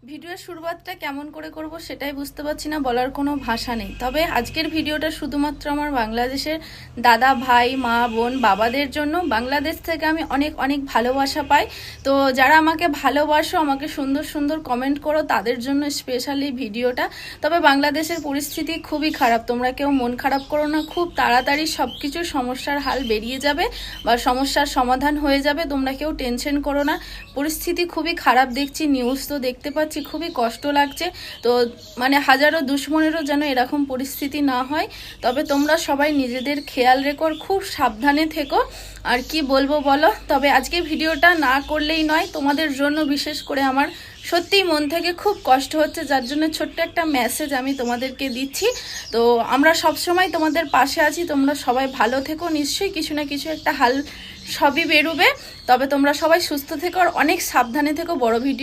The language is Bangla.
ভিডিওর শুরুয়াতটা কেমন করে করব সেটাই বুঝতে পারছি না, বলার কোনো ভাষা নেই। তবে আজকের ভিডিওটা শুধুমাত্র আমার বাংলাদেশের দাদা ভাই মা বোন বাবাদের জন্য। বাংলাদেশ থেকে আমি অনেক অনেক ভালোবাসা পাই। তো যারা আমাকে ভালোবাসো, আমাকে সুন্দর সুন্দর কমেন্ট করো, তাদের জন্য স্পেশালি ভিডিওটা। তবে বাংলাদেশের পরিস্থিতি খুবই খারাপ, তোমরা কেউ মন খারাপ করো না। খুব তাড়াতাড়ি সব কিছু সমস্যার হাল বেরিয়ে যাবে বা সমস্যার সমাধান হয়ে যাবে, তোমরা কেউ টেনশন করো না। পরিস্থিতি খুবই খারাপ দেখছি, নিউজ তো দেখতে পাচ্ছি, খুবই কষ্ট লাগছে। তো মানে হাজারো দুশ্মনেরও যেন এরকম পরিস্থিতি না হয়। তবে তোমরা সবাই নিজেদের খেয়াল রেখো, খুব সাবধানে থেকো। আর কি বলবো বলো। তবে আজকে ভিডিওটা না করলেই নয়, তোমাদের জন্য বিশেষ করে আমার সত্যিই মন থেকে খুব কষ্ট হচ্ছে, যার জন্য ছোট্ট একটা মেসেজ আমি তোমাদেরকে দিচ্ছি। তো আমরা সবসময় তোমাদের পাশে আছি, তোমরা সবাই ভালো থেকো। নিশ্চয়ই কিছু না কিছু একটা হাল সবই বেরোবে। তবে তোমরা সবাই সুস্থ থেকো আর অনেক সাবধানে থেকো। বড় ভিডিও